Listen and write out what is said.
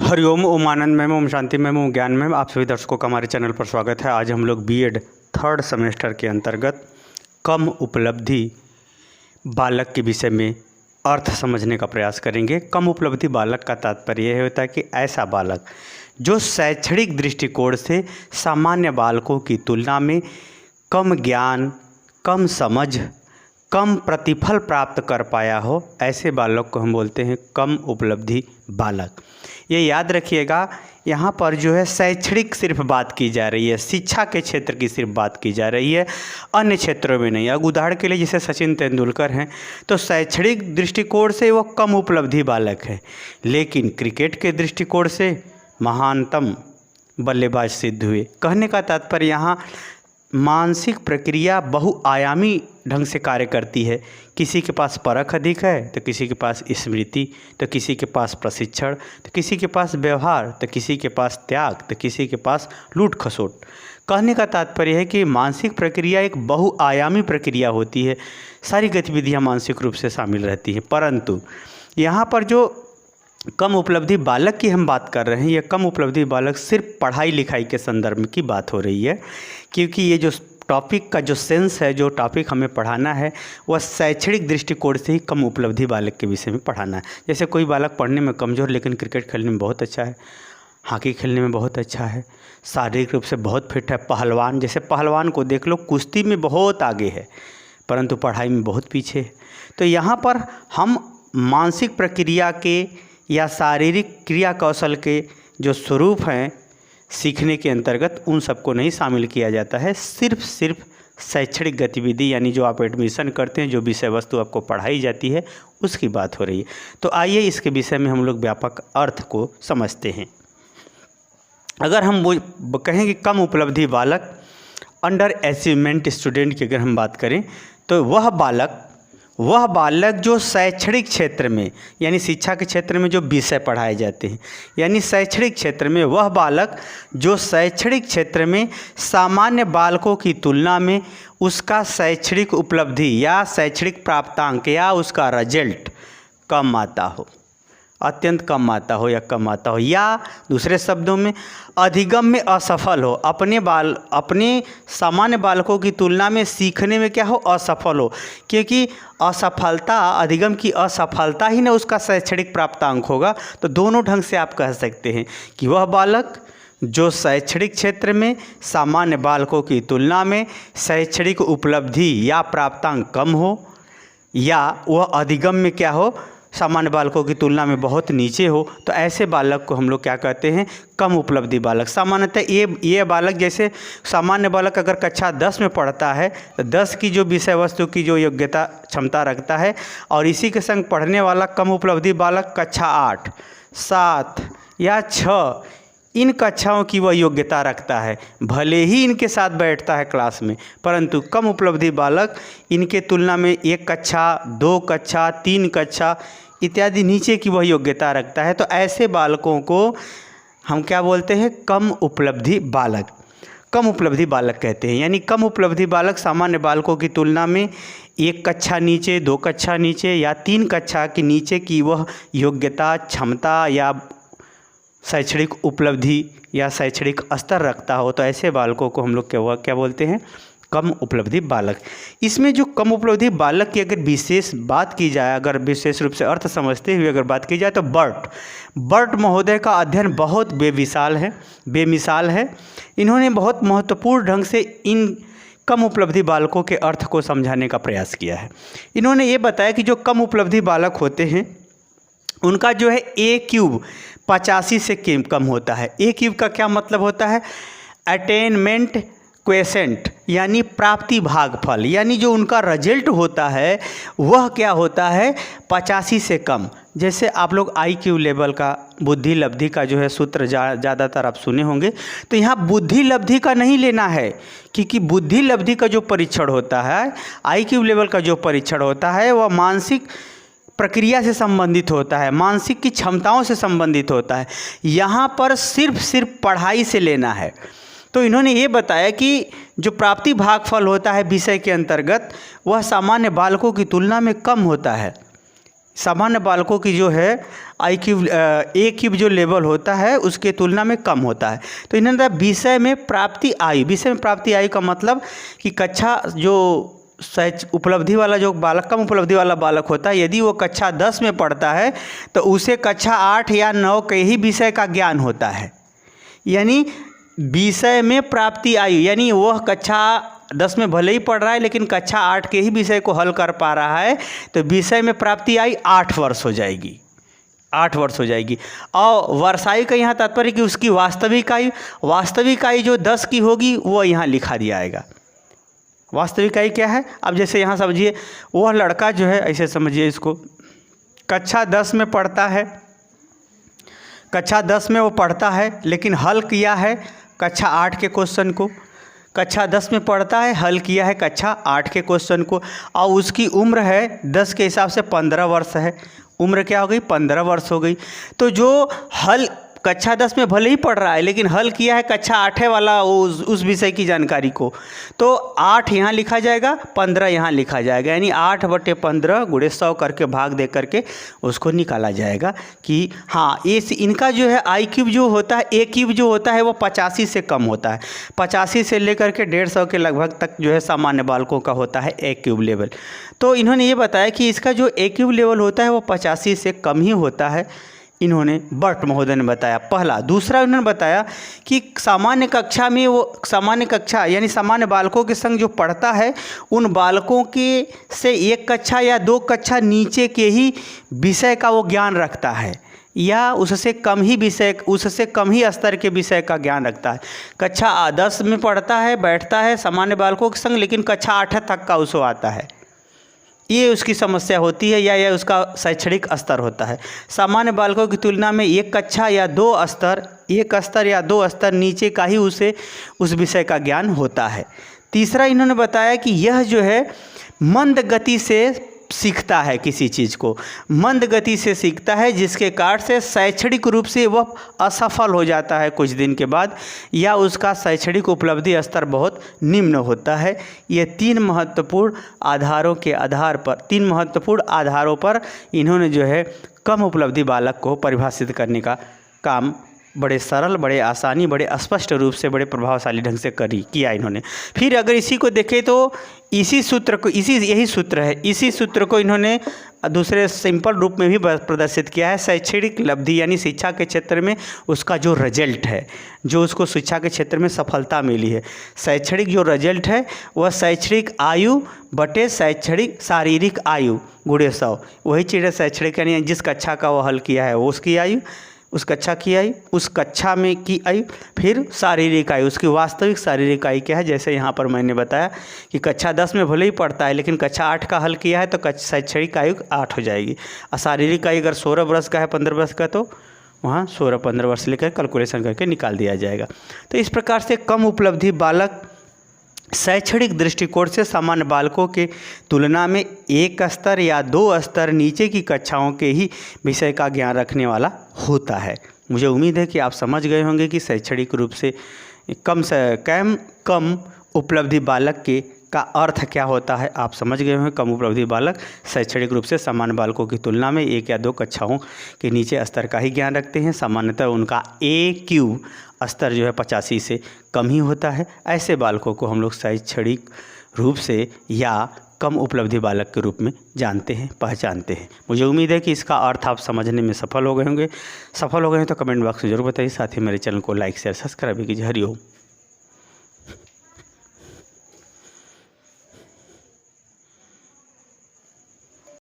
हरिओम, ओम आनंद ma'am, Om Shanti ma'am, ओम ज्ञान ma'am. आप सभी दर्शकों का हमारे चैनल पर स्वागत है। आज हम लोग बीएड थर्ड सेमेस्टर के अंतर्गत कम उपलब्धि बालक के विषय में अर्थ समझने का प्रयास करेंगे। कम उपलब्धि बालक का तात्पर्य यह होता है कि ऐसा बालक जो शैक्षणिक दृष्टिकोण से सामान्य बालकों की तुलना में कम ज्ञान, कम समझ, कम प्रतिफल प्राप्त कर पाया हो, ऐसे बालक को हम बोलते हैं कम उपलब्धि बालक। ये याद रखिएगा, यहाँ पर जो है शैक्षणिक सिर्फ बात की जा रही है, शिक्षा के क्षेत्र की सिर्फ बात की जा रही है, अन्य क्षेत्रों में नहीं। अब उदाहरण के लिए जैसे सचिन तेंदुलकर हैं तो शैक्षणिक दृष्टिकोण से वो कम उपलब्धि बालक है, लेकिन क्रिकेट के दृष्टिकोण से महानतम बल्लेबाज सिद्ध हुए। कहने का तात्पर्य यहाँ मानसिक प्रक्रिया बहुआयामी ढंग से कार्य करती है। किसी के पास परख अधिक है तो किसी के पास स्मृति, तो किसी के पास प्रशिक्षण, तो किसी के पास व्यवहार, तो किसी के पास त्याग, तो किसी के पास लूट खसोट। कहने का तात्पर्य है कि मानसिक प्रक्रिया एक बहुआयामी प्रक्रिया होती है, सारी गतिविधियां मानसिक रूप से शामिल रहती हैं। परंतु यहाँ पर जो कम उपलब्धि बालक की हम बात कर रहे हैं, यह कम उपलब्धि बालक सिर्फ पढ़ाई लिखाई के संदर्भ की बात हो रही है, क्योंकि ये जो टॉपिक का जो सेंस है, जो टॉपिक हमें पढ़ाना है, वह शैक्षणिक दृष्टिकोण से ही कम उपलब्धि बालक के विषय में पढ़ाना है। जैसे कोई बालक पढ़ने में कमज़ोर लेकिन क्रिकेट खेलने में बहुत अच्छा है, हॉकी खेलने में बहुत अच्छा है, शारीरिक रूप से बहुत फिट है, पहलवान, जैसे पहलवान को देख लो, कुश्ती में बहुत आगे है परंतु पढ़ाई में बहुत पीछे है। तो यहाँ पर हम मानसिक प्रक्रिया के या शारीरिक क्रिया कौशल के जो स्वरूप हैं सीखने के अंतर्गत, उन सबको नहीं शामिल किया जाता है। सिर्फ शैक्षणिक गतिविधि, यानी जो आप एडमिशन करते हैं, जो विषय वस्तु आपको पढ़ाई जाती है, उसकी बात हो रही है। तो आइए इसके विषय में हम लोग व्यापक अर्थ को समझते हैं। अगर हम वो कहें कि कम उपलब्धि बालक, अंडर अचीवमेंट स्टूडेंट की अगर हम बात करें, तो वह बालक जो शैक्षणिक क्षेत्र में, यानी शिक्षा के क्षेत्र में जो विषय पढ़ाए जाते हैं, यानी शैक्षणिक क्षेत्र में वह बालक जो शैक्षणिक क्षेत्र में सामान्य बालकों की तुलना में उसका शैक्षणिक उपलब्धि या शैक्षणिक प्राप्तांक या उसका रिजल्ट कम आता हो, अत्यंत कम आता हो या कम आता हो, या दूसरे शब्दों में अधिगम में असफल हो, अपने सामान्य बालकों की तुलना में सीखने में क्या हो, असफल हो। क्योंकि असफलता, अधिगम की असफलता ही ना उसका शैक्षणिक प्राप्तांक होगा। तो दोनों ढंग से आप कह सकते हैं कि वह बालक जो शैक्षणिक क्षेत्र में सामान्य बालकों की तुलना में शैक्षणिक उपलब्धि या प्राप्तांक कम हो, या वह अधिगम में क्या हो, सामान्य बालकों की तुलना में बहुत नीचे हो, तो ऐसे बालक को हम लोग क्या कहते हैं, कम उपलब्धि बालक। सामान्यतः ये बालक, जैसे सामान्य बालक अगर कक्षा 10 में पढ़ता है तो 10 की जो विषय वस्तु की जो योग्यता क्षमता रखता है, और इसी के संग पढ़ने वाला कम उपलब्धि बालक कक्षा 8, 7 या 6 इन कक्षाओं की वह योग्यता रखता है, भले ही इनके साथ बैठता है क्लास में, परंतु कम उपलब्धि बालक इनके तुलना में 1 कक्षा, 2 कक्षा, 3 कक्षा इत्यादि नीचे की वह योग्यता रखता है। तो ऐसे बालकों को हम क्या बोलते हैं, कम उपलब्धि बालक। कम उपलब्धि बालक कहते हैं, यानी कम उपलब्धि बालक सामान्य बालकों की तुलना में 1 कक्षा नीचे, 2 कक्षा नीचे या 3 कक्षा के नीचे की वह योग्यता, क्षमता या शैक्षणिक उपलब्धि या शैक्षणिक स्तर रखता हो। तो ऐसे बालकों को हम लोग क्या बोलते हैं, कम उपलब्धि बालक। इसमें जो कम उपलब्धि बालक की अगर विशेष बात की जाए, अगर विशेष रूप से अर्थ समझते हुए अगर बात की जाए, तो बर्ट महोदय का अध्ययन बहुत बेमिसाल है। इन्होंने बहुत महत्वपूर्ण ढंग से इन कम उपलब्धि बालकों के अर्थ को समझाने का प्रयास किया है। इन्होंने ये बताया कि जो कम उपलब्धि बालक होते हैं उनका जो है A³ 85 से कम होता है। A³ का क्या मतलब होता है, अटेनमेंट क्वेसेंट, यानी प्राप्ति भागफल, यानी जो उनका रिजल्ट होता है वह क्या होता है, 85 से कम। जैसे आप लोग IQ लेवल का, बुद्धि लब्धि का जो है सूत्र ज़्यादातर आप सुने होंगे, तो यहाँ बुद्धि लब्धि का नहीं लेना है, क्योंकि बुद्धि लब्धि का जो परीक्षण होता है, IQ लेवल का जो परीक्षण होता है, वह मानसिक प्रक्रिया से संबंधित होता है, मानसिक की क्षमताओं से संबंधित होता है। यहाँ पर सिर्फ पढ़ाई से लेना है। तो इन्होंने ये बताया कि जो प्राप्ति भागफल होता है विषय के अंतर्गत, वह सामान्य बालकों की तुलना में कम होता है। सामान्य बालकों की जो है IQ जो लेवल होता है उसके तुलना में कम होता है। तो इन्होंने विषय में प्राप्ति आयु का मतलब कि कक्षा जो उपलब्धि वाला जो बालक, कम उपलब्धि वाला बालक होता है, यदि वो कक्षा 10 में पढ़ता है तो उसे कक्षा 8 या 9 के ही विषय का ज्ञान होता है। यानी विषय में प्राप्ति आयु, यानी वह कक्षा 10 में भले ही पढ़ रहा है लेकिन कक्षा 8 के ही विषय को हल कर पा रहा है, तो विषय में प्राप्ति आयु 8 वर्ष हो जाएगी, 8 वर्ष हो जाएगी। और वर्षायु का यहाँ तात्पर्य कि उसकी वास्तविक आयु जो 10 की होगी वो यहाँ लिखा दिया आएगा। वास्तविक आयु क्या है, अब जैसे यहाँ समझिए, वह लड़का जो है, ऐसे समझिए इसको, कक्षा 10 में पढ़ता है, कक्षा 10 में वो पढ़ता है लेकिन हल किया है कक्षा 8 के क्वेश्चन को। कक्षा 10 में पढ़ता है, हल किया है कक्षा 8 के क्वेश्चन को, और उसकी उम्र है 10 के हिसाब से 15 वर्ष है। उम्र क्या हो गई, 15 वर्ष हो गई। तो जो हल कक्षा 10 में भले ही पढ़ रहा है लेकिन हल किया है कक्षा 8 वाला उस विषय की जानकारी को, तो 8 यहाँ लिखा जाएगा, 15 यहाँ लिखा जाएगा। यानी 8/15 गुणे 100 करके भाग दे करके उसको निकाला जाएगा कि हाँ, ये इनका जो है IQ जो होता है, AQ जो होता है वो 85 से कम होता है। 85 से लेकर के 150 के लगभग तक जो है सामान्य बालकों का होता है AQ लेवल। तो इन्होंने ये बताया कि इसका जो AQ लेवल होता है वो 85 से कम ही होता है, इन्होंने भट्ट महोदय ने बताया। पहला। दूसरा उन्होंने बताया कि सामान्य कक्षा में वो यानी सामान्य बालकों के संग जो पढ़ता है उन बालकों के से 1 कक्षा या 2 कक्षा नीचे के ही विषय का वो ज्ञान रखता है, या उससे कम ही स्तर के विषय का ज्ञान रखता है। कक्षा 10 में पढ़ता है, बैठता है सामान्य बालकों के संग, लेकिन कक्षा 8 तक का उसको आता है, ये उसकी समस्या होती है, या उसका शैक्षणिक स्तर होता है। सामान्य बालकों की तुलना में 1 कक्षा या 2 स्तर नीचे का ही उसे उस विषय का ज्ञान होता है। तीसरा इन्होंने बताया कि यह जो है मंद गति से सीखता है, किसी चीज़ को मंद गति से सीखता है, जिसके कारण से शैक्षणिक रूप से वह असफल हो जाता है कुछ दिन के बाद, या उसका शैक्षणिक उपलब्धि स्तर बहुत निम्न होता है। ये 3 महत्वपूर्ण आधारों पर इन्होंने जो है कम उपलब्धि बालक को परिभाषित करने का काम बड़े सरल, बड़े आसानी, बड़े स्पष्ट रूप से, बड़े प्रभावशाली ढंग से किया इन्होंने। फिर अगर इसी को देखें तो यही सूत्र है, इसी सूत्र को इन्होंने दूसरे सिंपल रूप में भी प्रदर्शित किया है। शैक्षणिक लब्धि यानी शिक्षा के क्षेत्र में उसका जो रिजल्ट है, जो उसको शिक्षा के क्षेत्र में सफलता मिली है, शैक्षणिक जो रिजल्ट है वह शैक्षणिक आयु बटे शैक्षणिक शारीरिक आयु गुणे 100, वही चीज़ है शैक्षणिक, यानी जिस कक्षा का वो हल किया है वो उसकी आयु, उस कक्षा की आयु, उस कक्षा में की आयु, फिर शारीरिक आयु, उसकी वास्तविक शारीरिक आयु क्या है। जैसे यहाँ पर मैंने बताया कि कक्षा 10 में भले ही पढ़ता है लेकिन कक्षा 8 का हल किया है तो शैक्षणिक आयु 8 हो जाएगी। और शारीरिक आयु अगर 16 वर्ष का है, 15 वर्ष का, तो वहाँ 16-15 वर्ष लेकर कैलकुलेशन करके निकाल दिया जाएगा। तो इस प्रकार से कम उपलब्धि बालक शैक्षणिक दृष्टिकोण से सामान्य बालकों के तुलना में 1 स्तर या 2 स्तर नीचे की कक्षाओं के ही विषय का ज्ञान रखने वाला होता है। मुझे उम्मीद है कि आप समझ गए होंगे कि शैक्षणिक रूप से कम उपलब्धि बालक का अर्थ क्या होता है। आप समझ गए होंगे। कम उपलब्धि बालक शैक्षणिक रूप से सामान्य बालकों की तुलना में 1 या 2 कक्षाओं के नीचे स्तर का ही ज्ञान रखते हैं। सामान्यतः उनका AQ स्तर जो है 85 से कम ही होता है। ऐसे बालकों को हम लोग शैक्षणिक रूप से या कम उपलब्धि बालक के रूप में जानते हैं, पहचानते हैं। मुझे उम्मीद है कि इसका अर्थ आप समझने में सफल हो गए होंगे। सफल हो गए हैं तो कमेंट बॉक्स में जरूर बताइए। साथ ही मेरे चैनल को लाइक शेयर सब्सक्राइब कीजिए। हरिओम।